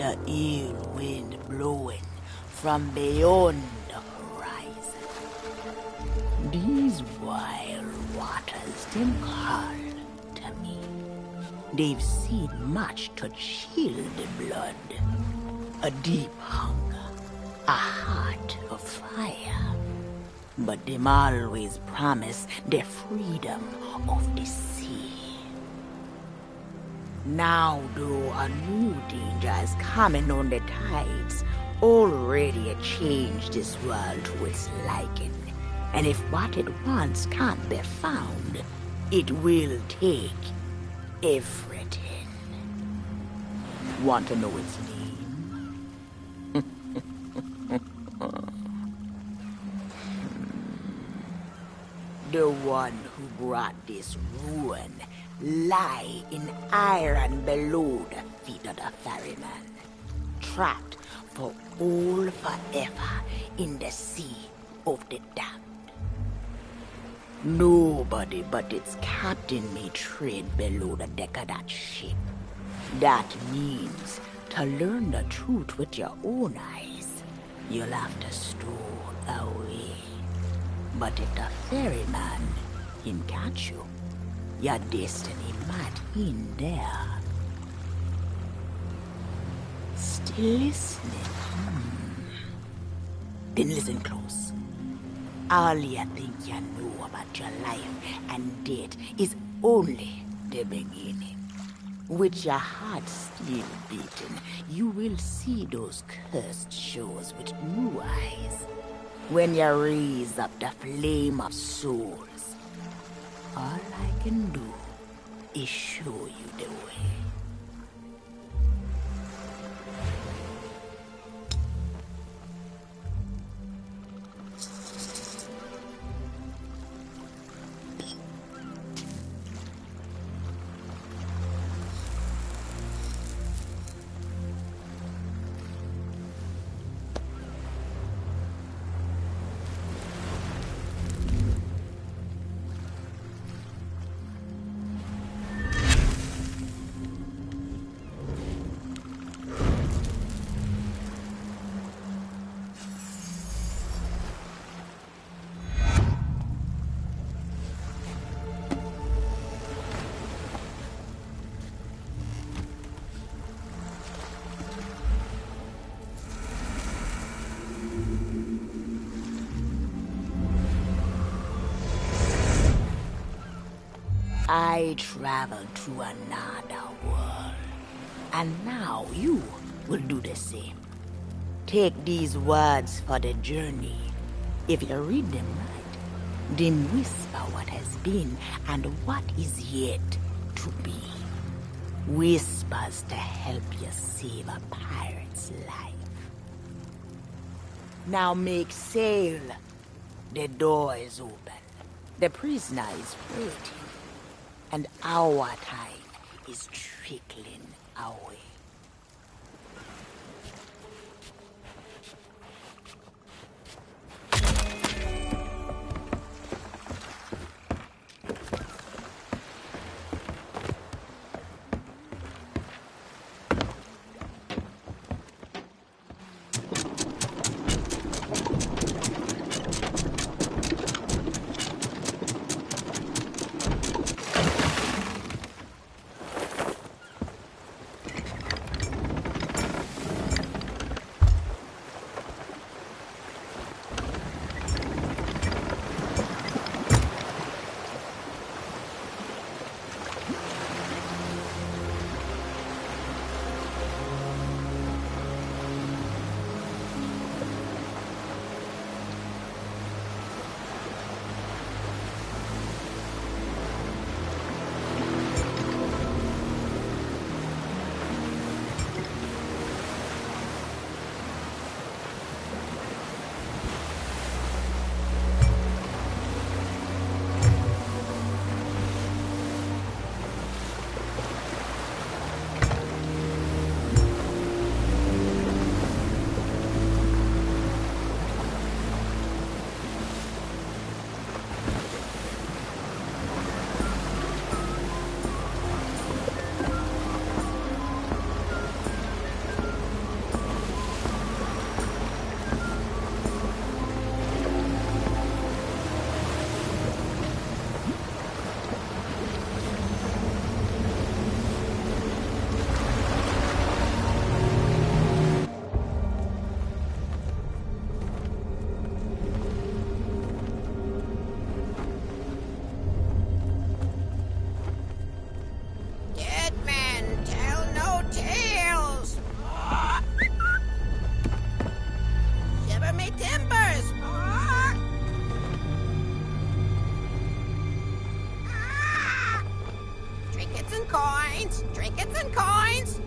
the ill wind blowing from beyond the horizon. These wild waters, them call to me. They've seen much to chill the blood. A deep hunger, a heart of fire. But them always promise the freedom of the sea. Now, though, a new danger is coming on the tides, already changed this world to its liking. And if what it wants can't be found, it will take everything. Want to know its name? The one who brought this ruin lie in iron below the feet of the ferryman, trapped for all forever in the sea of the damned. Nobody but its captain may tread below the deck of that ship. That means to learn the truth with your own eyes, you'll have to stow away. But if the ferryman can catch you, your destiny might in there. Still listening? Then listen close. All you think you know about your life and death is only the beginning. With your heart still beating, you will see those cursed shores with new eyes. When you raise up the flame of souls, all I can do is show you the way. I traveled to another world, and now you will do the same. Take these words for the journey. If you read them right, then whisper what has been and what is yet to be. Whispers to help you save a pirate's life. Now make sail. The door is open. The prisoner is waiting. And our time is trickling away. golden coins?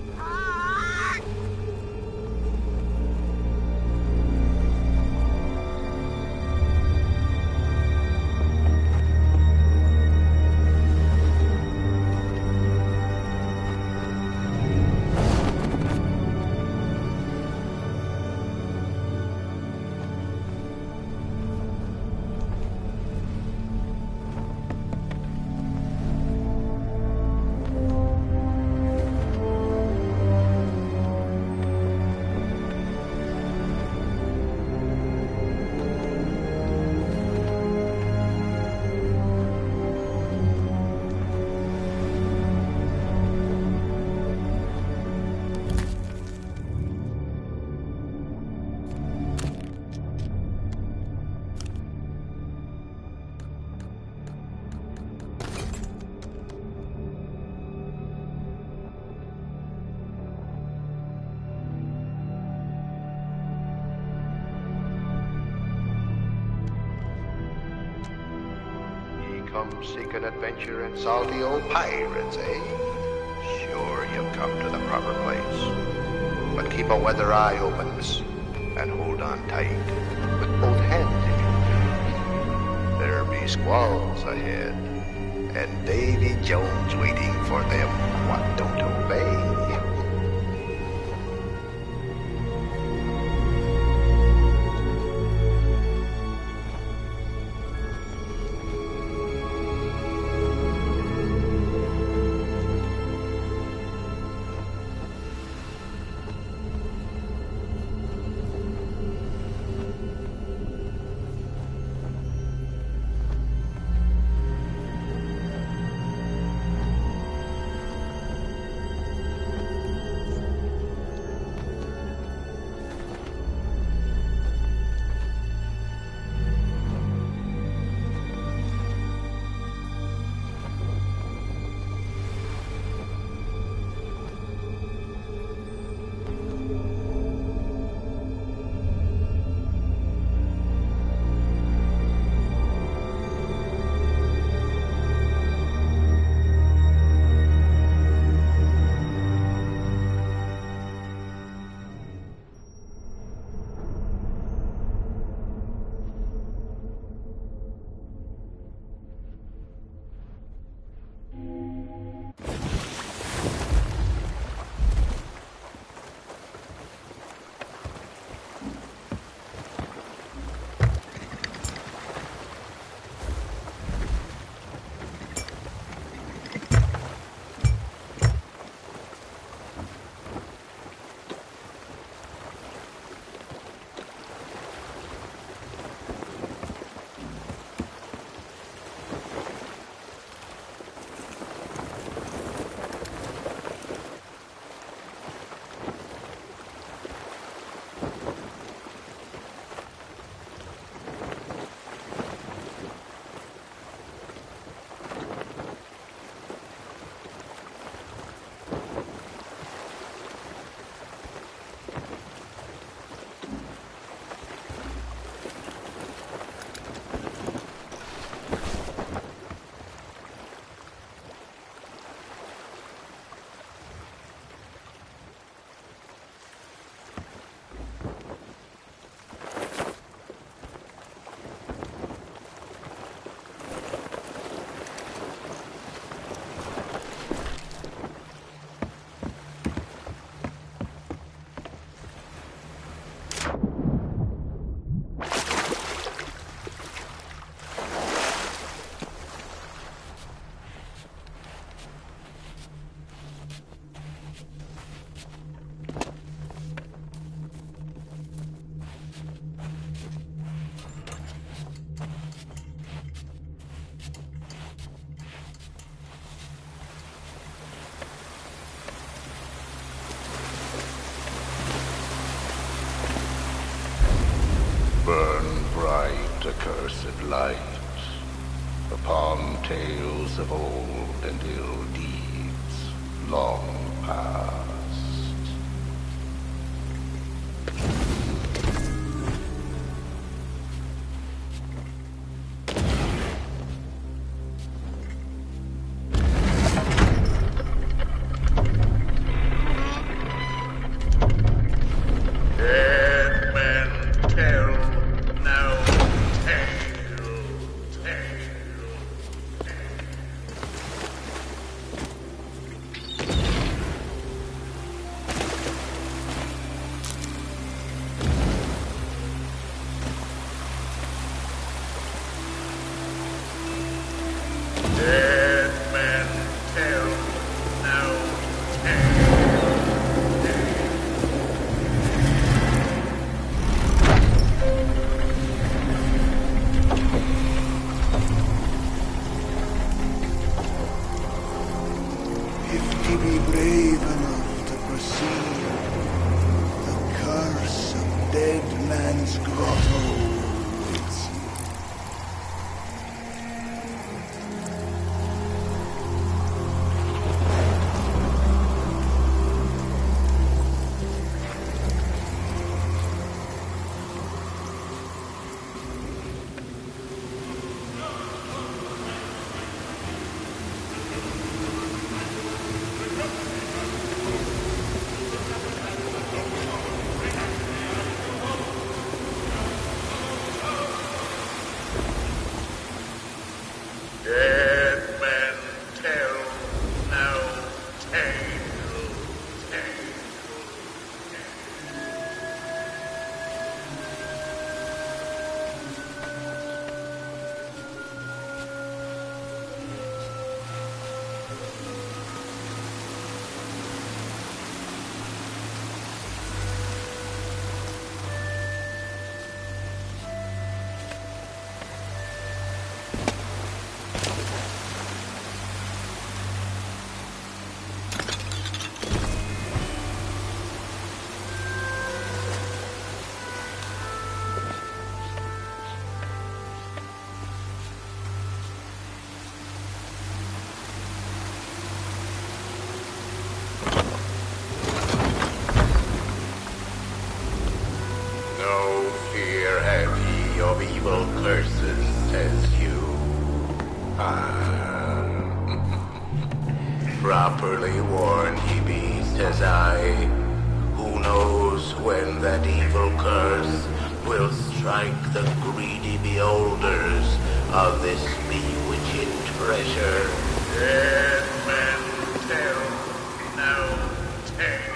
Come seek an adventure in salty old pirates, eh? Sure, you've come to the proper place. But keep a weather eye open, miss, and hold on tight, with both hands in your feet. There be squalls ahead, and Davy Jones waiting for them what don't obey. Burn bright, accursed light, upon tales of old and ill deeds long past. ye be brave enough to proceed, the curse of Dead Man's Grotto awaits you. Dead men tell no tale. No fear have ye of evil curses, says you. Properly warned ye be, says I. Who knows when that evil curse will strike the greedy beholders of this bewitching treasure? Dead men tell no tale.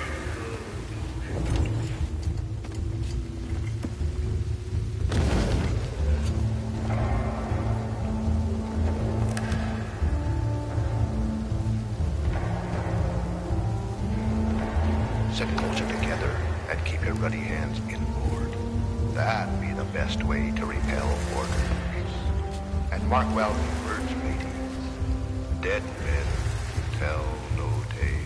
Sit closer together and keep your ruddy hands inboard. That be the best way to repel orders. And mark well the words, ladies. Dead men tell no tales.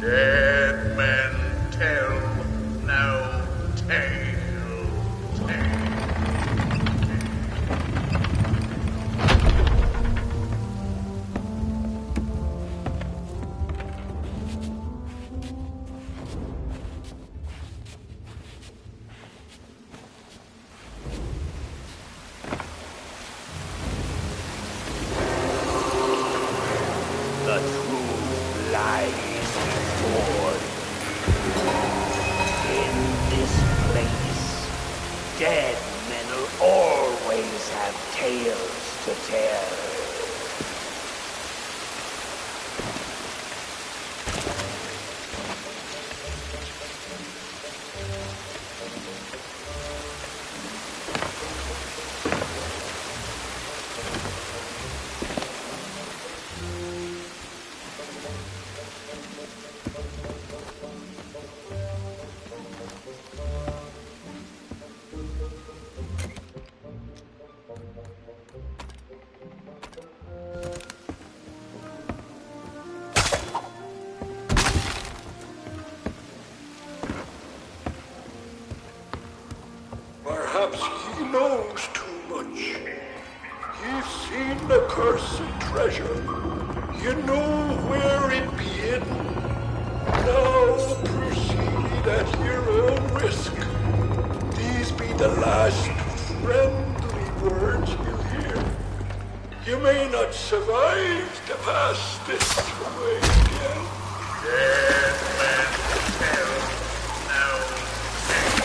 Dead men tell no tale. The truth lies before you. In this place, dead men will always have tales to tell. much. You've seen the cursed treasure. You know where it be hidden. Now proceed at your own risk. These be the last friendly words you'll hear. You may not survive to pass this way again. Dead man tell no tale.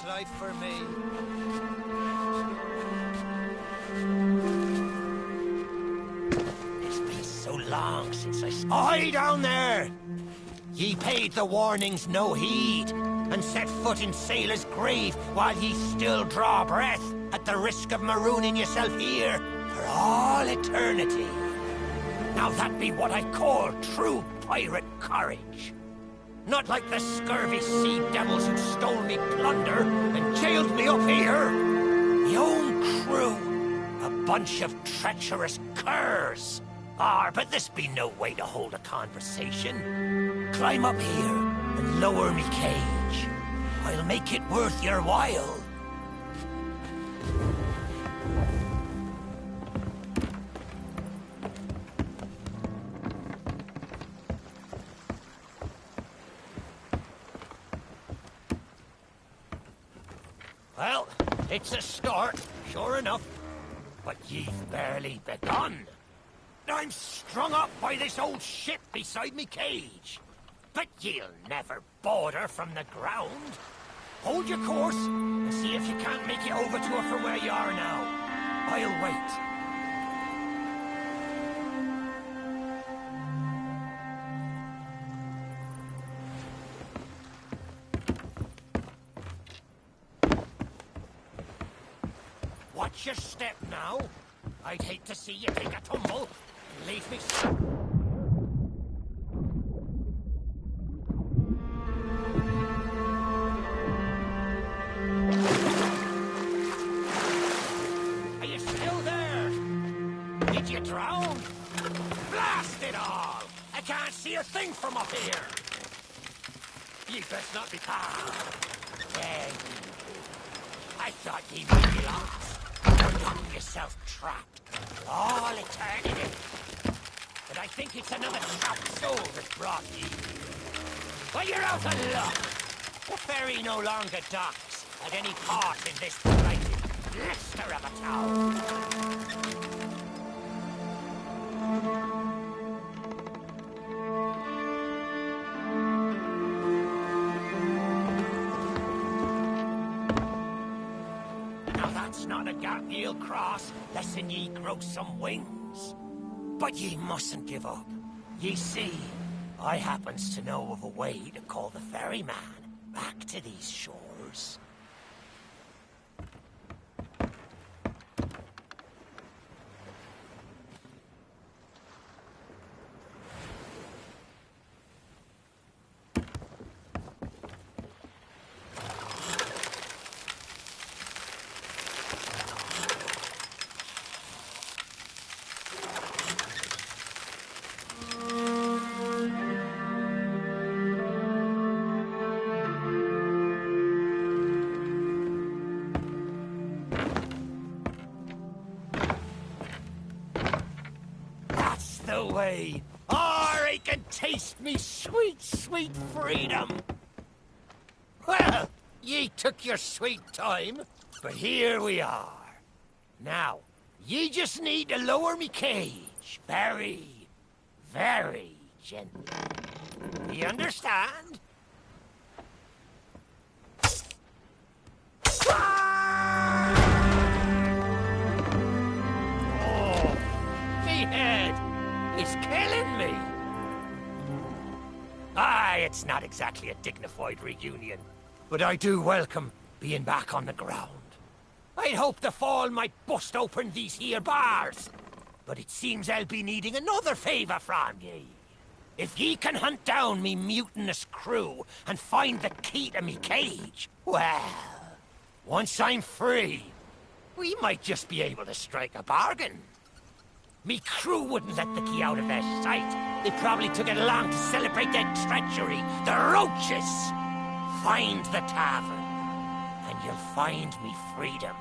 Life for me. It's been so long since I saw. Oi, down there! Ye paid the warnings no heed, and set foot in sailor's grave while ye still draw breath, at the risk of marooning yourself here for all eternity. Now that be what I call true pirate courage. Not like the scurvy sea devils who stole me plunder and jailed me up here. Me own crew, a bunch of treacherous curs. But this be no way to hold a conversation. Climb up here and lower me cage. I'll make it worth your while. Well, it's a start, sure enough. But ye've barely begun. I'm strung up by this old ship beside me cage. But ye'll never board her from the ground. Hold your course and see if you can't make it over to her from where you are now. I'll wait. Watch your step now. I'd hate to see you take a tumble and leave me. Are you still there? Did you drown? Blast it all! I can't see a thing from up here. You best not be There you go. I thought ye might be lost. Got yourself trapped for all eternity. But I think it's another trapped soul that brought you. But you're out of luck. The ferry no longer docks at any part in this blighted blister of a town. Not a gap ye'll cross, less'n ye grow some wings. But ye mustn't give up. Ye see, I happens to know of a way to call the ferryman back to these shores. Way. Or he can taste me sweet, sweet freedom. Well, ye took your sweet time, but here we are. Now, ye just need to lower me cage very, very gently. You understand? Oh, me head is killing me. Aye, it's not exactly a dignified reunion, but I do welcome being back on the ground. I'd hoped the fall might bust open these here bars, but it seems I'll be needing another favour from ye. If ye can hunt down me mutinous crew and find the key to me cage, well, once I'm free, we might just be able to strike a bargain. Me crew wouldn't let the key out of their sight. They probably took it along to celebrate their treachery. The roaches! Find the tavern, and you'll find me freedom.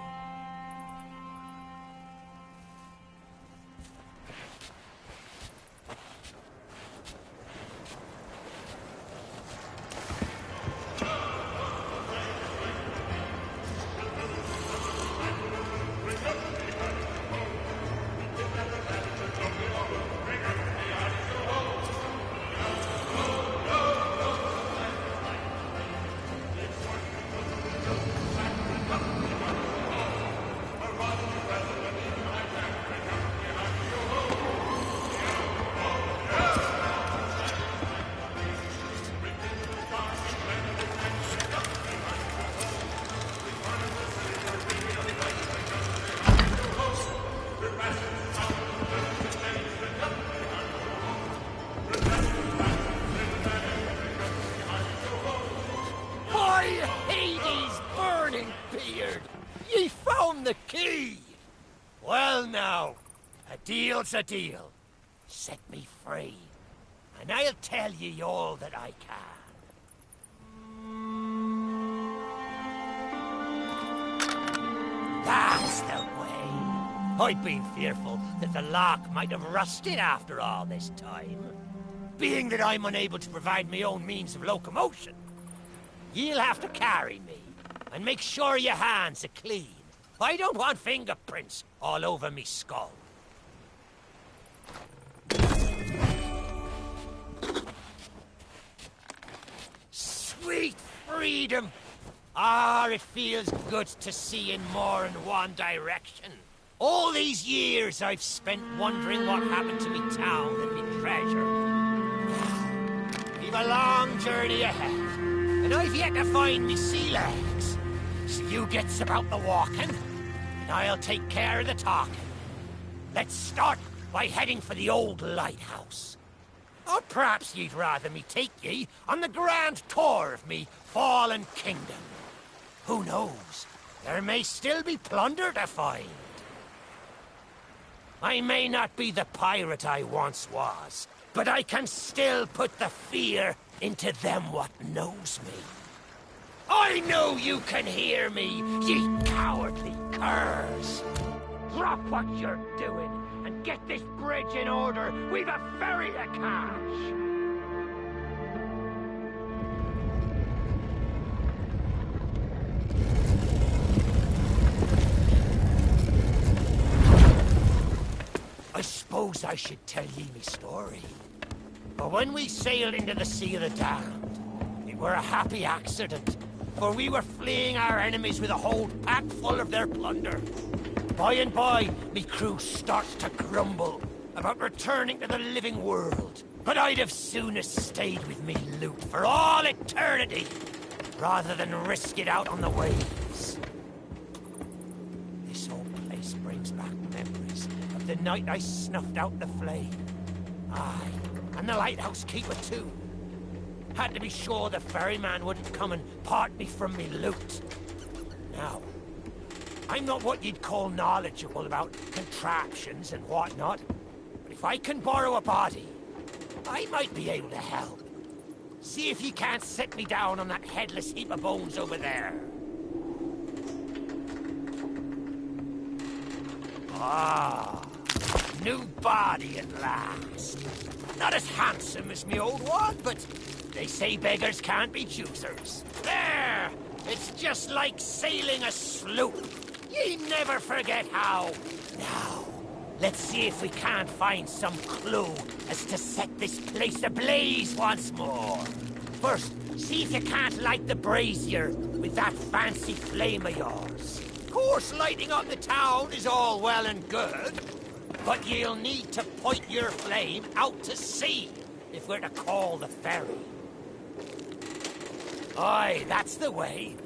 The key! Well now, a deal's a deal. Set me free, and I'll tell ye all that I can. That's the way. I'd been fearful that the lock might have rusted after all this time. Being that I'm unable to provide my own means of locomotion, you'll have to carry me, and make sure your hands are clean. I don't want fingerprints all over me skull. Sweet freedom! Ah, it feels good to see in more than one direction. All these years I've spent wondering what happened to me town and me treasure. We've a long journey ahead, and I've yet to find me sea legs. So you gets about the walking, and I'll take care of the talking. Let's start by heading for the old lighthouse. Or perhaps you'd rather me take ye on the grand tour of me fallen kingdom. Who knows? There may still be plunder to find. I may not be the pirate I once was, but I can still put the fear into them what knows me. I know you can hear me, ye cowardly curs! Drop what you're doing and get this bridge in order. We've a ferry to catch! I suppose I should tell ye me story. But when we sailed into the Sea of the Damned, it were a happy accident, for we were fleeing our enemies with a whole pack full of their plunder. By and by, me crew starts to grumble about returning to the living world. But I'd have sooner stayed with me loot for all eternity, rather than risk it out on the waves. This whole place brings back memories of the night I snuffed out the flame. Aye, and the lighthouse keeper too. Had to be sure the ferryman wouldn't come and part me from me loot. Now, I'm not what you'd call knowledgeable about contraptions and whatnot, but if I can borrow a body, I might be able to help. See if you can't set me down on that headless heap of bones over there. Ah, new body at last. Not as handsome as me old one, but they say beggars can't be choosers. There! It's just like sailing a sloop. Ye never forget how. Now, let's see if we can't find some clue as to set this place ablaze once more. First, see if you can't light the brazier with that fancy flame of yours. Of course, lighting up the town is all well and good, but you'll need to point your flame out to sea if we're to call the ferry. Aye, that's the way.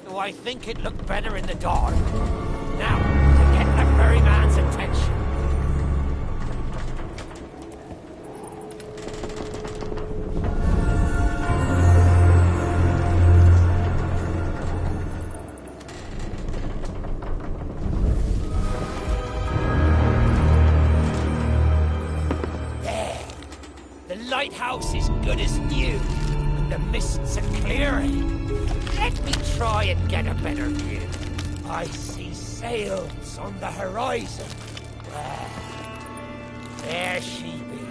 Though I think it looked better in the dark. Now, to get the ferryman's attention. There. The lighthouse is good as new, and the mists are clearing. Let me try and get a better view. I see sails on the horizon. Well, there she be.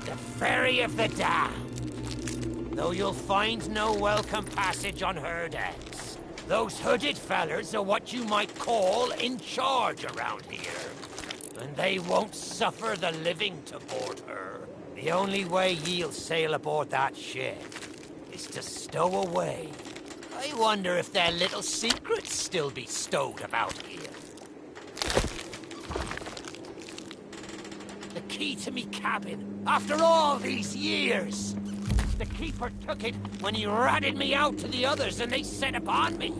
The Ferry of the Damned. Though you'll find no welcome passage on her decks. Those hooded fellers are what you might call in charge around here. And they won't suffer the living to board her. The only way ye'll sail aboard that ship is to stow away. I wonder if their little secrets still be stowed about here. The key to me cabin, after all these years. The keeper took it when he ratted me out to the others and they set upon me.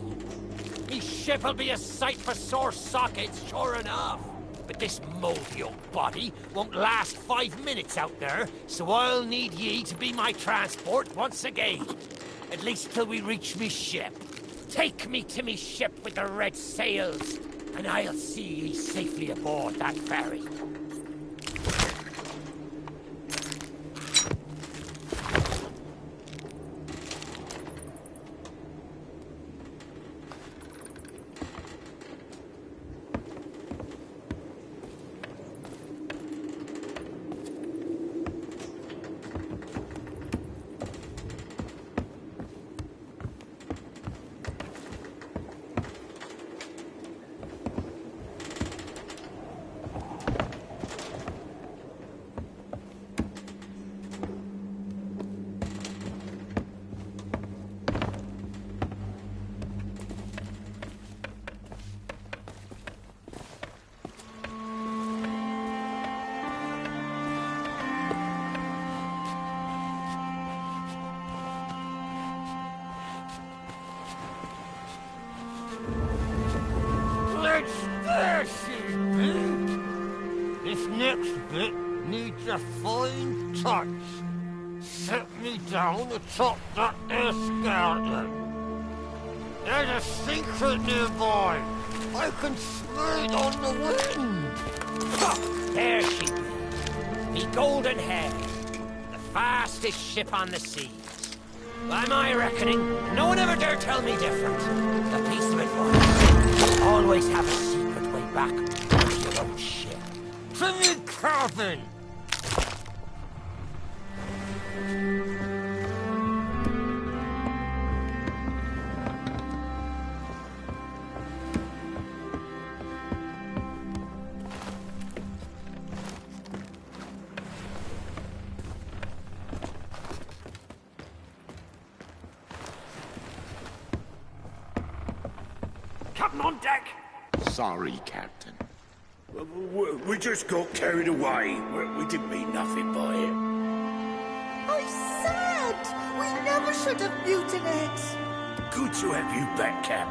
Me ship'll be a sight for sore sockets, sure enough. But this moldy old body won't last 5 minutes out there, so I'll need ye to be my transport once again. At least till we reach me ship. Take me to me ship with the red sails, and I'll see ye safely aboard that ferry. This next bit needs a fine touch. Set me down atop that there skeleton. There's a secret nearby. I can smell it on the wind. There she be. Me golden hair. The fastest ship on the seas. By my reckoning, no one ever dare tell me different. A piece of advice. Always have a secret way back to your own ship. To me cabin! Captain on deck! Sorry, Captain. We just got carried away. We didn't mean nothing by it. I said we never should have mutinied. Good to have you back, Cap.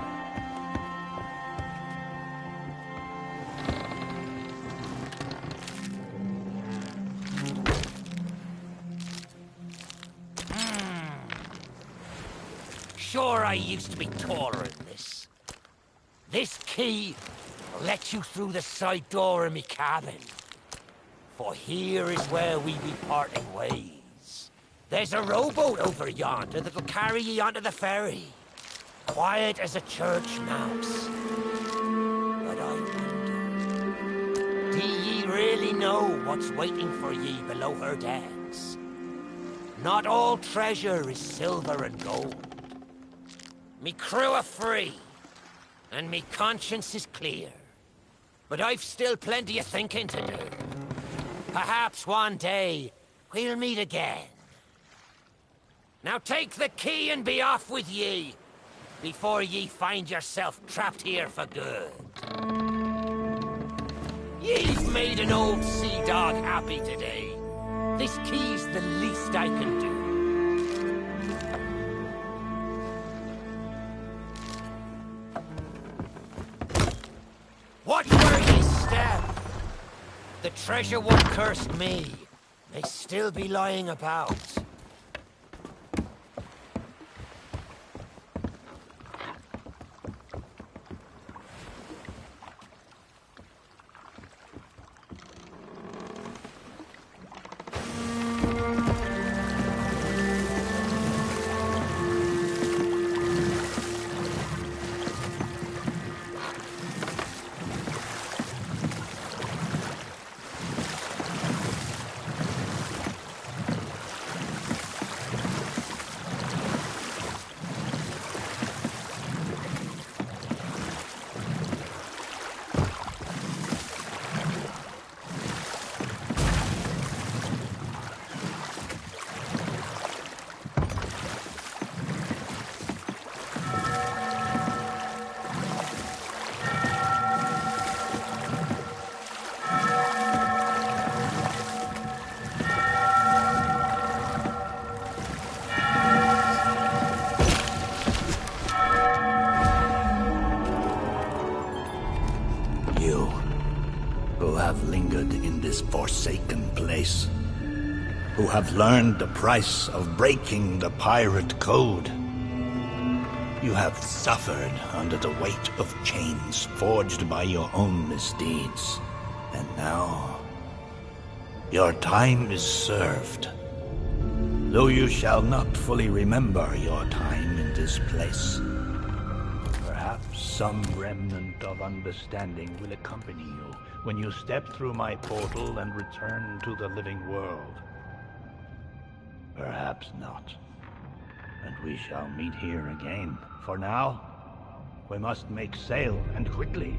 Sure, I used to be taller than this. This key will let you through the side door of me cabin. For here is where we be parting ways. There's a rowboat over yonder that'll carry ye onto the ferry. Quiet as a church mouse. But I wonder, do ye know what's waiting for ye below her decks. Not all treasure is silver and gold. Me crew are free, and me conscience is clear. But I've still plenty of thinking to do. Perhaps one day, we'll meet again. Now take the key and be off with ye, before ye find yourself trapped here for good. Ye've made an old sea dog happy today. This key's the least I can do. Watch where ye step. The treasure what cursed me may still be lying about. Forsaken place, who have learned the price of breaking the pirate code. You have suffered under the weight of chains forged by your own misdeeds, and now your time is served. Though you shall not fully remember your time in this place, perhaps some remnant of understanding will accompany you when you step through my portal and return to the living world. Perhaps not. And we shall meet here again. For now, we must make sail, and quickly.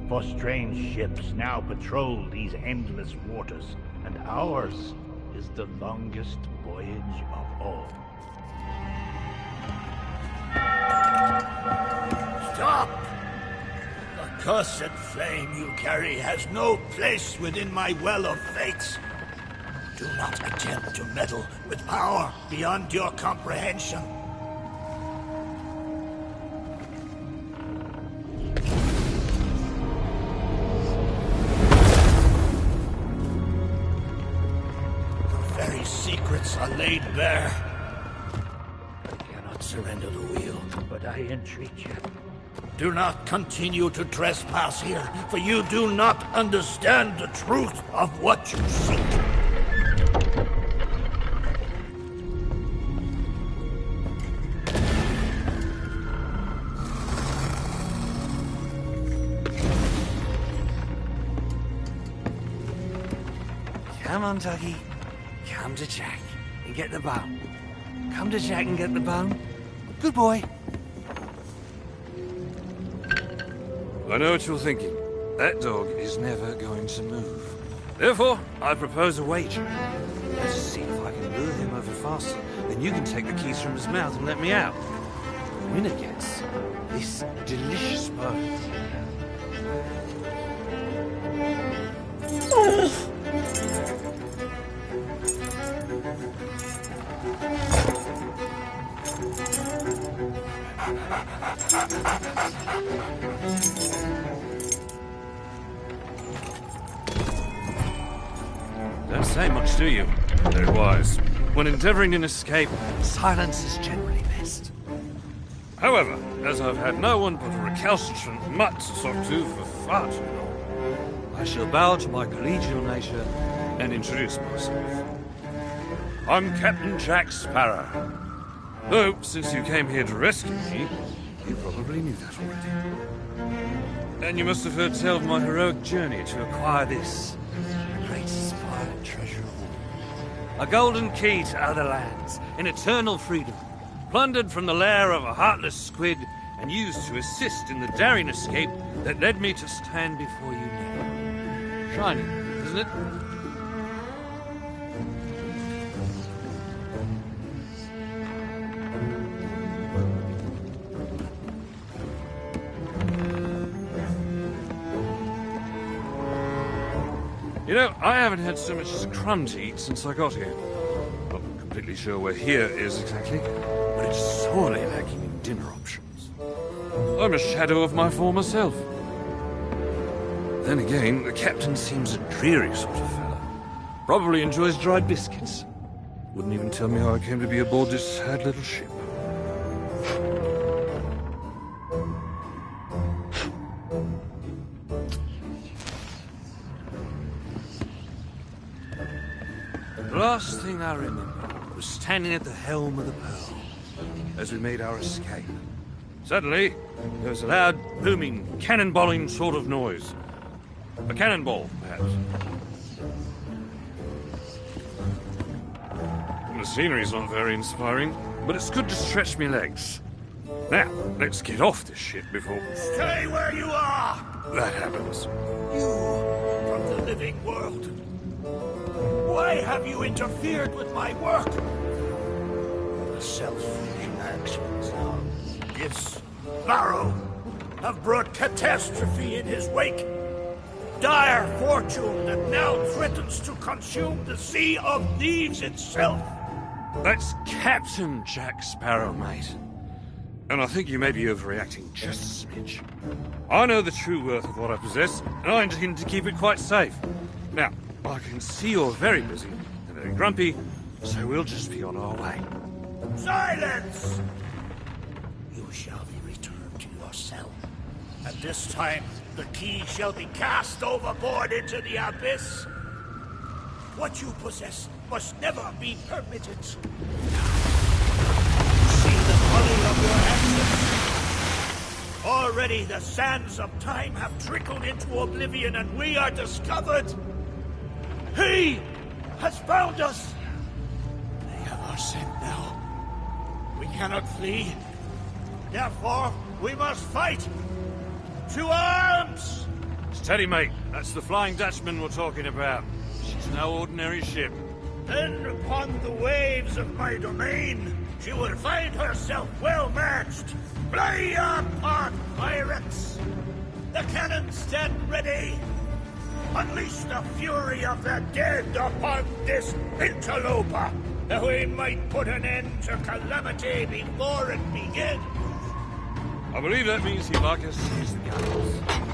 For strange ships now patrol these endless waters, and ours is the longest voyage of all. Stop! The cursed flame you carry has no place within my well of fates. Do not attempt to meddle with power beyond your comprehension. The very secrets are laid bare. I cannot surrender the wheel, but I entreat you. Do not continue to trespass here, for you do not understand the truth of what you seek. Come on, Tuggy. Come to Jack and get the bone. Come to Jack and get the bone. Good boy. I know what you're thinking. That dog is never going to move. Therefore, I propose a wager. Let's see if I can lure him over faster. Then you can take the keys from his mouth and let me out. The winner gets this delicious bone. Don't say much, do you? Very wise. When endeavoring an escape, silence is generally best. However, as I've had no one but a recalcitrant mutt to talk to for far too long, I shall bow to my collegial nature and introduce myself. I'm Captain Jack Sparrow. Though, since you came here to rescue me, you probably knew that already. And you must have heard tell of my heroic journey to acquire this A golden key to other lands, in eternal freedom, plundered from the lair of a heartless squid, and used to assist in the daring escape that led me to stand before you now. Shiny, isn't it? You know, I haven't had so much as a crumb to eat since I got here. Not completely sure where here is exactly, but it's sorely lacking in dinner options. I'm a shadow of my former self. Then again, the captain seems a dreary sort of fella. Probably enjoys dried biscuits. Wouldn't even tell me how I came to be aboard this sad little ship. The last thing I remember was standing at the helm of the Pearl as we made our escape. Suddenly, there was a loud, booming, cannonballing sort of noise. A cannonball, perhaps. The scenery's not very inspiring, but it's good to stretch me legs. Now, let's get off this ship before... Stay where you are! that happens. You from the living world. Why have you interfered with my work? The selfish actions of this Barrow have brought catastrophe in his wake. Dire fortune that now threatens to consume the Sea of Thieves itself. That's Captain Jack Sparrow, mate. And I think you may be overreacting just a smidge. I know the true worth of what I possess, and I intend to keep it quite safe. Now, I can see you're very busy and very grumpy, so we'll just be on our way. Silence! You shall be returned to your cell. And this time, the key shall be cast overboard into the abyss. What you possess must never be permitted. See the folly of your actions. Already the sands of time have trickled into oblivion, and we are discovered. He has found us. They have our scent now. We cannot flee. Therefore, we must fight. To arms! Steady, mate. That's the Flying Dutchman we're talking about. She's no ordinary ship. Then upon the waves of my domain, she will find herself well matched. Play your part, pirates! The cannons stand ready. Unleash the fury of the dead upon this interloper, that we might put an end to calamity before it begins. I believe that means he'd like us to use the guns.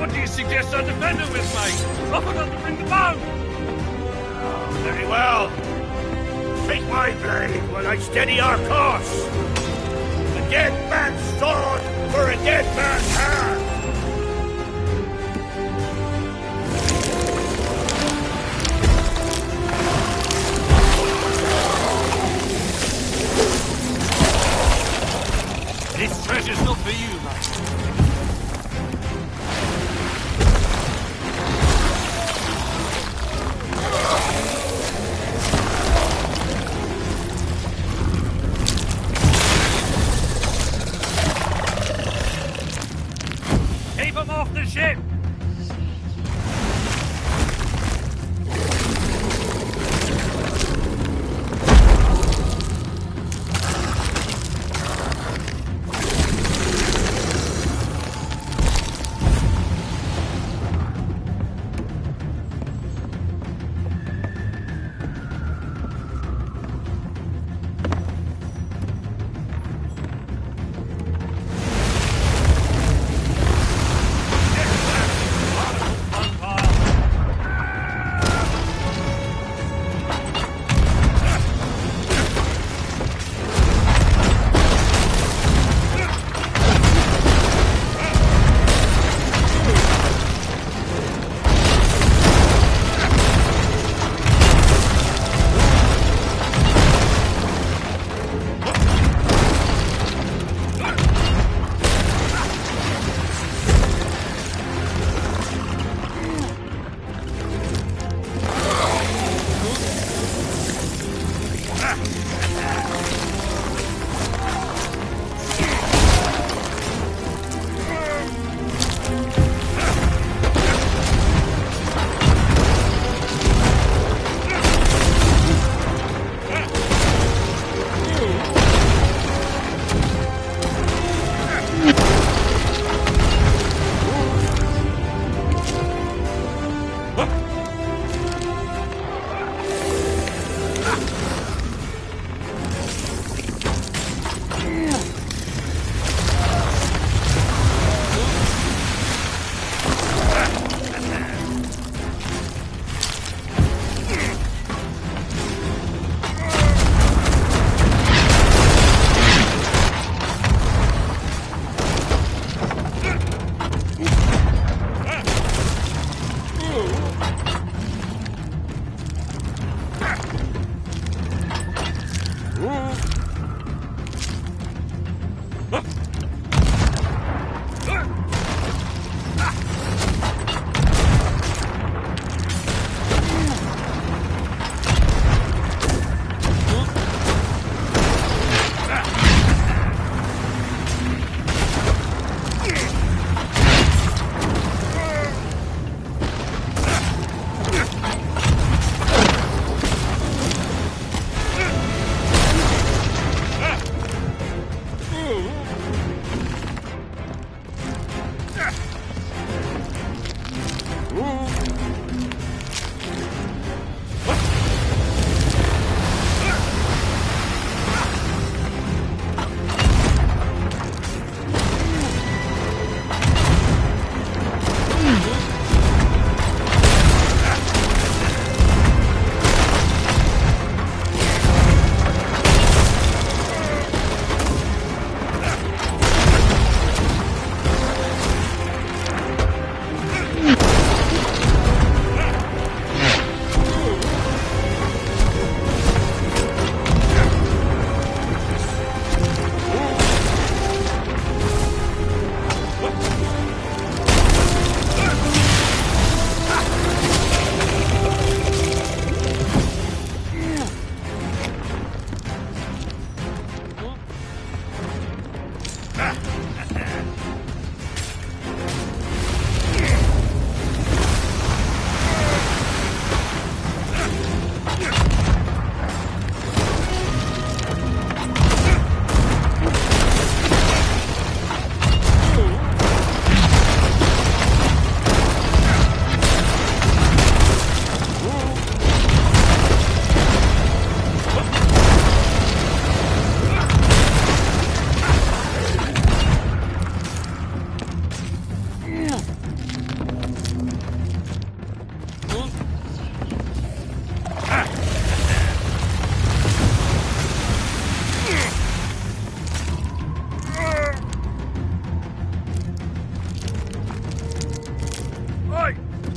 What do you suggest I defend her with, mate? I forgot to bring the bow! Very well. Take my blade while I steady our course. A dead man's sword for a dead man's hand. This treasure's not for you, mate. Keep them off the ship!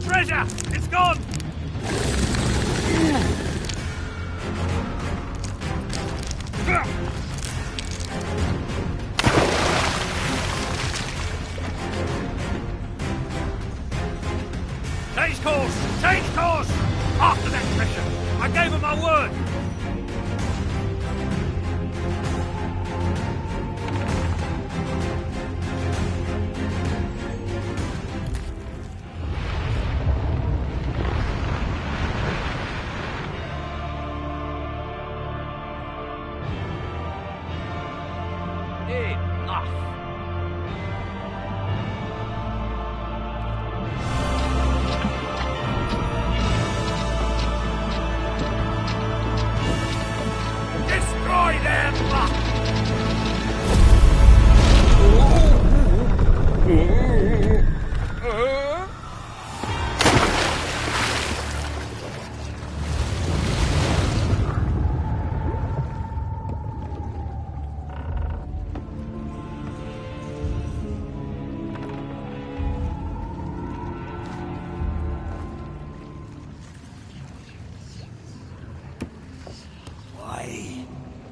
treasure! It's gone! Change course! Change course! After that treasure! I gave him my word!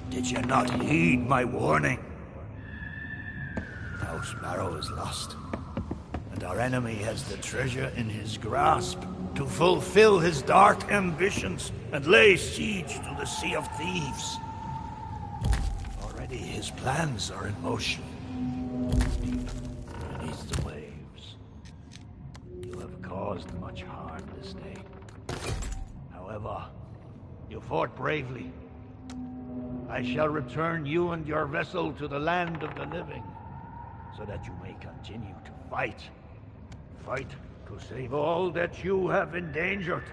Did you not heed my warning? Now Sparrow is lost, and our enemy has the treasure in his grasp to fulfill his dark ambitions and lay siege to the Sea of Thieves. Already his plans are in motion. Deep beneath the waves. You have caused much harm this day. However, you fought bravely. I shall return you and your vessel to the land of the living, so that you may continue to fight. Fight to save all that you have endangered.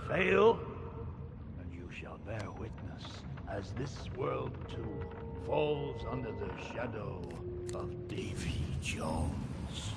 Fail, and you shall bear witness as this world too falls under the shadow of Davy Jones.